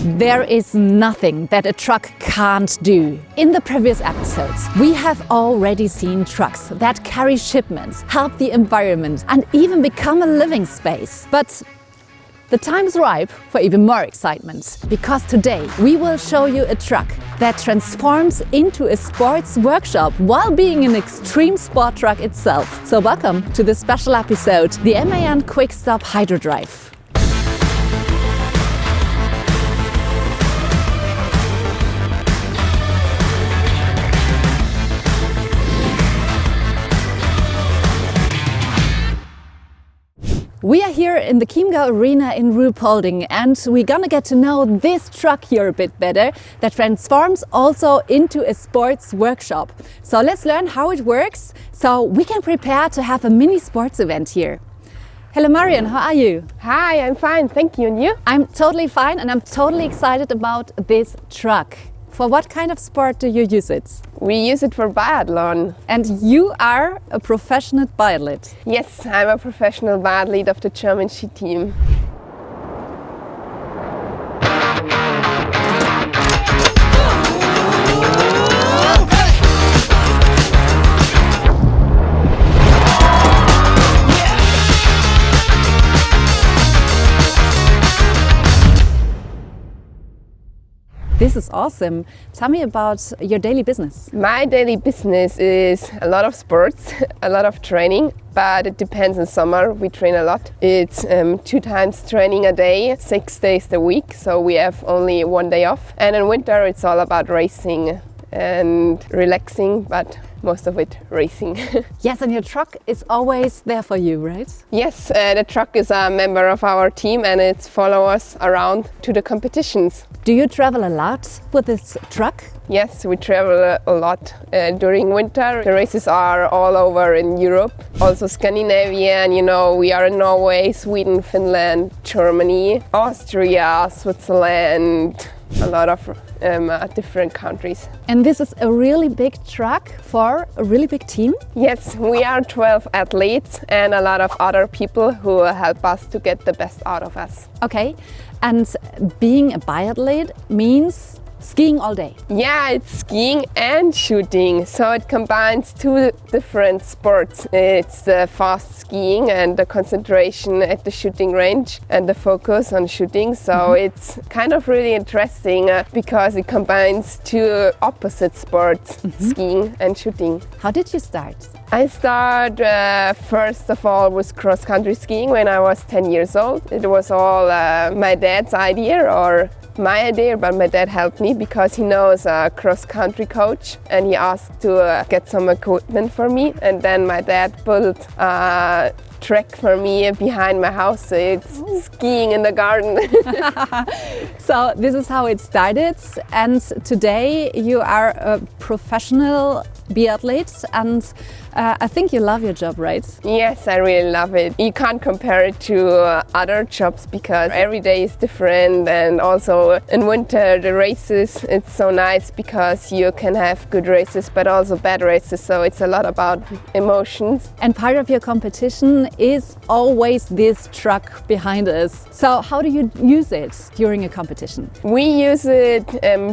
There is nothing that a truck can't do. In the previous episodes, we have already seen trucks that carry shipments, help the environment, and even become a living space. But the time is ripe for even more excitement, because today we will show you a truck that transforms into a sports workshop while being an extreme sport truck itself. So welcome to this special episode, the MAN Quickstop Hydro Drive. We are here in the Chiemgau Arena in Ruhpolding, and we're gonna get to know this truck here a bit better that transforms also into a sports workshop. So let's learn how it works so we can prepare to have a mini sports event here. Hello Marion, how are you? Hi, I'm fine, thank you. And you? I'm totally fine, and I'm totally excited about this truck. For what kind of sport do you use it? We use it for biathlon. And you are a professional biathlete? Yes, I'm a professional biathlete of the German ski team. This is awesome. Tell me about your daily business. My daily business is a lot of sports, a lot of training, but it depends. In summer we train a lot. It's 2 times training a day, 6 days a week, so we have only 1 day off. And in winter it's all about racing and relaxing, but most of it racing. Yes, and your truck is always there for you, right? Yes, the truck is a member of our team and it follows us around to the competitions. Do you travel a lot with this truck? Yes, we travel a lot during winter. The races are all over in Europe, also Scandinavia, and we are in Norway, Sweden, Finland, Germany, Austria, Switzerland, a lot of different countries. And this is a really big truck for a really big team? Yes, we are 12 athletes and a lot of other people who help us to get the best out of us. Okay, and being a biathlete means skiing all day? Yeah, it's skiing and shooting, so it combines 2 different sports. It's the fast skiing and the concentration at the shooting range and the focus on shooting, so it's kind of really interesting because it combines 2 opposite sports, skiing and shooting. How did you start? I started first of all with cross-country skiing when I was 10 years old. It was all my dad's idea or my idea, but my dad helped me because he knows a cross-country coach and he asked to get some equipment for me, and then my dad built a track for me behind my house, so it's skiing in the garden. So this is how it started, and today you are a professional biathlete, and I think you love your job, right? Yes, I really love it. You can't compare it to other jobs because every day is different, and also in winter the races, it's so nice because you can have good races but also bad races, so it's a lot about emotions. And part of your competition is always this truck behind us. So how do you use it during a competition? We use it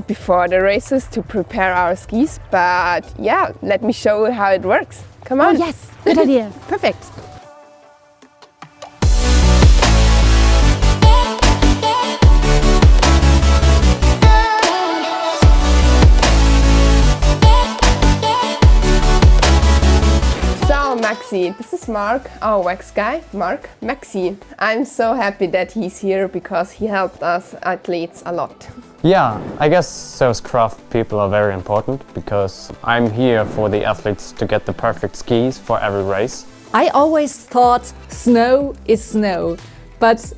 before the races to prepare our skis, but yeah, let me show you how it works. Come on. Oh yes, good idea. Perfect. So Maxi, this is Mark, our wax guy, Mark. Maxi, I'm so happy that he's here because he helped us athletes a lot. Yeah, I guess those craft people are very important because I'm here for the athletes to get the perfect skis for every race. I always thought snow is snow, but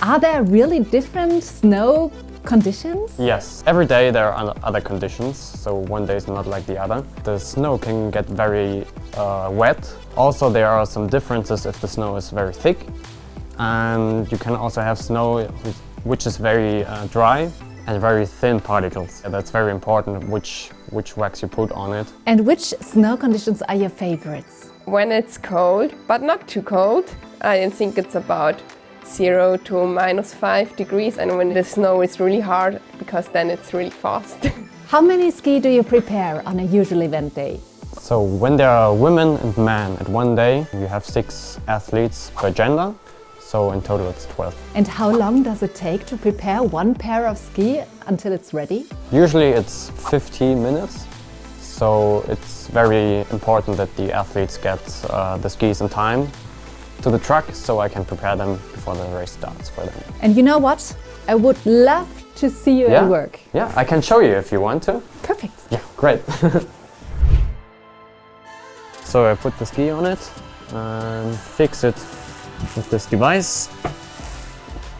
are there really different snow conditions? Yes, every day there are other conditions, so one day is not like the other. The snow can get very wet. Also there are some differences if the snow is very thick, and you can also have snow which is very dry and very thin particles. That's very important which wax you put on it. And which snow conditions are your favorites? When it's cold, but not too cold, I think it's about 0 to -5 degrees, and when the snow is really hard, because then it's really fast. How many ski do you prepare on a usual event day? So when there are women and men at one day, you have 6 athletes per gender. So in total it's 12. And how long does it take to prepare one pair of ski until it's ready? Usually it's 15 minutes. So it's very important that the athletes get the skis in time to the truck, so I can prepare them before the race starts for them. And you know what? I would love to see you at work. Yeah, I can show you if you want to. Perfect. Yeah, great. So I put the ski on it and fix it with this device.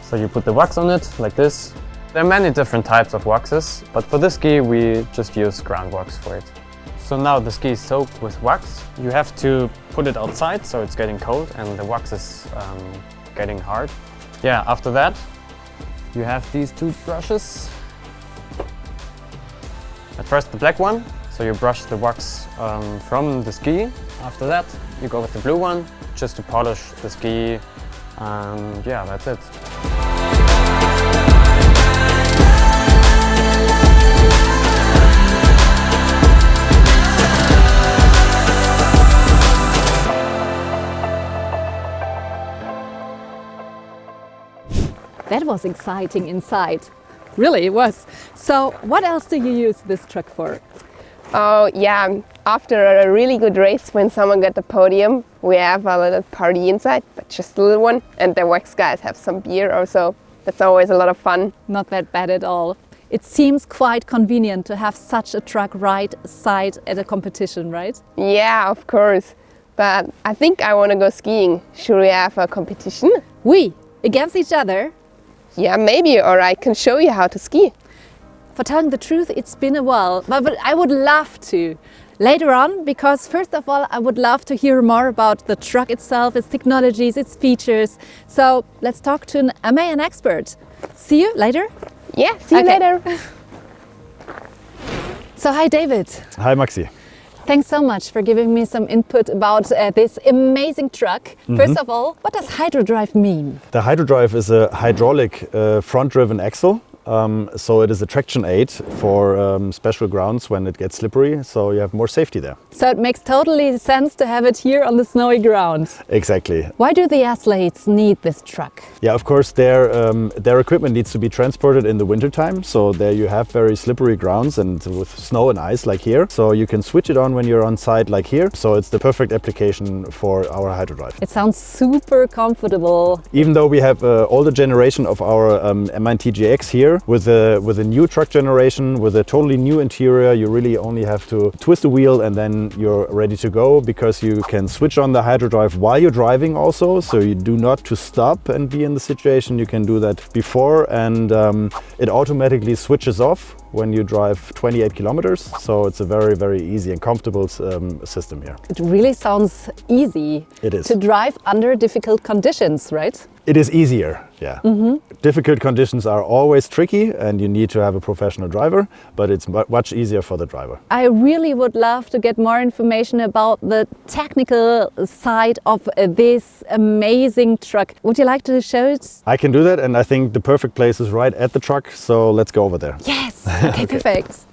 So you put the wax on it like this. There are many different types of waxes, but for this ski we just use ground wax for it. So now the ski is soaked with wax. You have to put it outside so it's getting cold and the wax is getting hard. Yeah, after that you have these 2 brushes. At first the black one, so you brush the wax from the ski. After that you go with the blue one just to polish the ski, and yeah, that's it. That was exciting inside. Really, it was. So what else do you use this truck for? Oh yeah, after a really good race, when someone got the podium, we have a little party inside, but just a little one, and the wax guys have some beer also. That's always a lot of fun. Not that bad at all. It seems quite convenient to have such a truck right side at a competition, right? Yeah, of course. But I think I want to go skiing. Should we have a competition? We, against each other? Yeah, maybe, or I can show you how to ski. For telling the truth, it's been a while, but I would love to. Later on, because first of all, I would love to hear more about the truck itself, its technologies, its features. So let's talk to an MAN expert. See you later? Yeah, see you later. So hi David. Hi Maxi. Thanks so much for giving me some input about this amazing truck. First of all, what does hydrodrive mean? The hydrodrive is a hydraulic front-driven axle. So it is a traction aid for special grounds when it gets slippery, so you have more safety there. So it makes totally sense to have it here on the snowy ground. Exactly. Why do the athletes need this truck? Yeah, of course their equipment needs to be transported in the wintertime, so there you have very slippery grounds and with snow and ice like here. So you can switch it on when you're on site like here, so it's the perfect application for our hydrodrive. It sounds super comfortable. Even though we have older generation of our MAN TGX here, with a new truck generation, with a totally new interior, you really only have to twist the wheel and then you're ready to go, because you can switch on the hydrodrive while you're driving also, so you do not to stop and be in the situation. You can do that before, and it automatically switches off when you drive 28 kilometers. So it's a very, very easy and comfortable system here. It really sounds easy. It is. To drive under difficult conditions, right? It is easier, yeah. Difficult conditions are always tricky and you need to have a professional driver, but it's much easier for the driver. I really would love to get more information about the technical side of this amazing truck. Would you like to show it? I can do that, and I think the perfect place is right at the truck, so let's go over there. Yes, okay, perfect.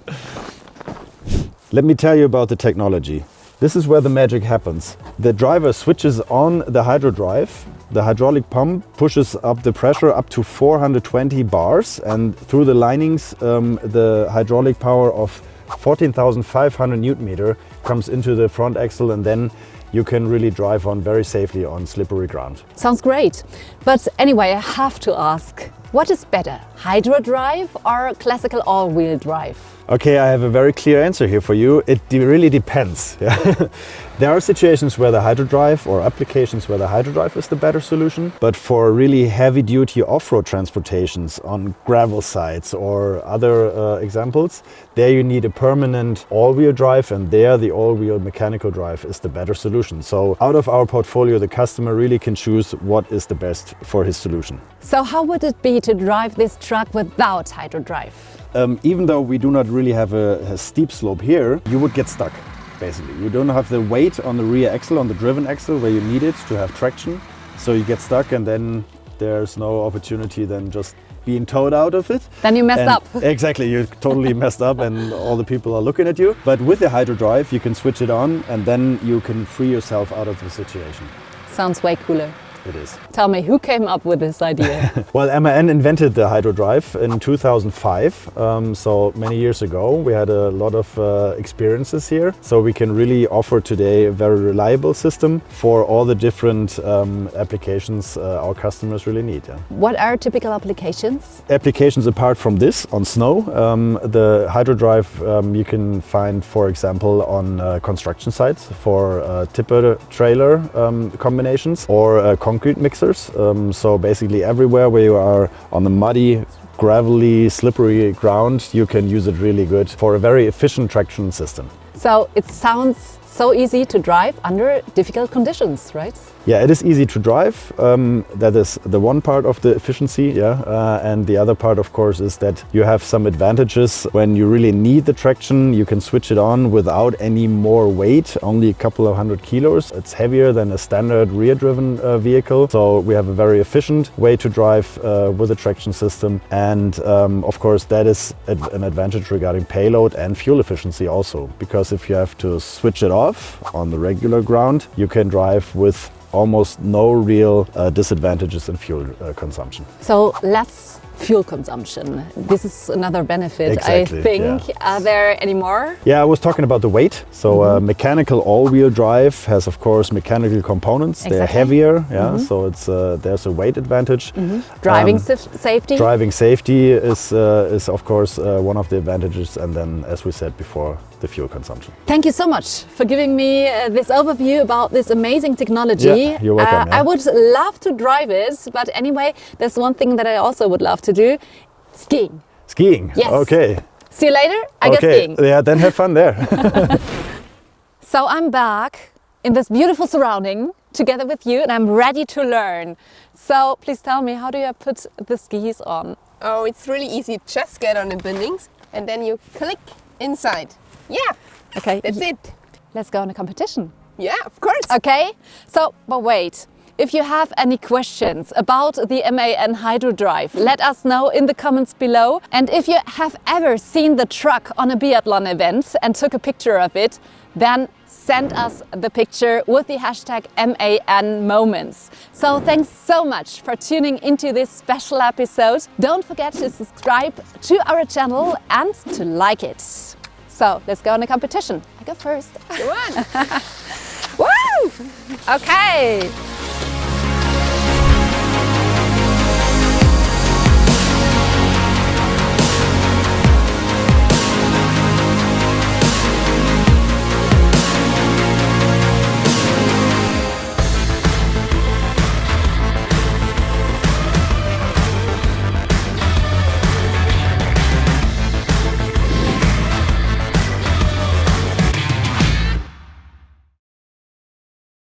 Let me tell you about the technology. This is where the magic happens. The driver switches on the hydrodrive. The hydraulic pump pushes up the pressure up to 420 bars, and through the linings the hydraulic power of 14,500 Newton meter comes into the front axle, and then you can really drive on very safely on slippery ground. Sounds great. But anyway, I have to ask, what is better, hydrodrive or classical all-wheel drive? Okay, I have a very clear answer here for you. It really depends. There are situations where the hydrodrive, or applications where the hydrodrive is the better solution. But for really heavy duty off-road transportations on gravel sites or other examples, there you need a permanent all-wheel drive, and there the all-wheel mechanical drive is the better solution. So out of our portfolio, the customer really can choose what is the best for his solution. So how would it be to drive this truck without hydrodrive? Even though we do not really have a steep slope here, you would get stuck, basically. You don't have the weight on the rear axle, on the driven axle, where you need it to have traction. So you get stuck, and then There's no opportunity then just being towed out of it. Then you messed up. Exactly, you totally messed up and all the people are looking at you. But with the hydro drive, you can switch it on and then you can free yourself out of the situation. Sounds way cooler. It is. Tell me, who came up with this idea? Well, MAN invented the hydro drive in 2005, so many years ago. We had a lot of experiences here, so we can really offer today a very reliable system for all the different applications our customers really need. Yeah. What are typical applications? Applications apart from this on snow, the hydro drive you can find, for example, on construction sites for tipper trailer combinations or concrete mixers. So basically everywhere where you are on the muddy, gravelly, slippery ground, you can use it really good for a very efficient traction system. So it sounds so easy to drive under difficult conditions, right? Yeah, it is easy to drive. That is the one part of the efficiency, and the other part, of course, is that you have some advantages. When you really need the traction, you can switch it on without any more weight, only a couple of 100 kilos. It's heavier than a standard rear-driven vehicle, so we have a very efficient way to drive with a traction system. And of course, that is an advantage regarding payload and fuel efficiency also, because if you have to switch it off on the regular ground, you can drive with almost no real disadvantages in fuel consumption. So less fuel consumption. This is another benefit, exactly, I think. Yeah. Are there any more? Yeah, I was talking about the weight. So mechanical all-wheel drive has, of course, mechanical components. Exactly. They're heavier, so it's there's a weight advantage. Driving safety? Driving safety is of course one of the advantages, and then, as we said before, the fuel consumption. Thank you so much for giving me this overview about this amazing technology. Yeah, you're welcome. I would love to drive it, but anyway, there's one thing that I also would love to do: skiing. Skiing? Yes. Okay. See you later. I go skiing. Yeah, then have fun there. So I'm back in this beautiful surrounding together with you, and I'm ready to learn. So please tell me, how do you put the skis on? Oh, it's really easy. Just get on the bindings and then you click inside. Yeah, Okay. that's it. Let's go on a competition. Yeah, of course. Okay, so, but wait. If you have any questions about the MAN Hydro Drive, let us know in the comments below. And if you have ever seen the truck on a biathlon event and took a picture of it, then send us the picture with the hashtag MAN Moments. So thanks so much for tuning into this special episode. Don't forget to subscribe to our channel and to like it. So let's go on a competition. I go first. Go on. Woo! Okay.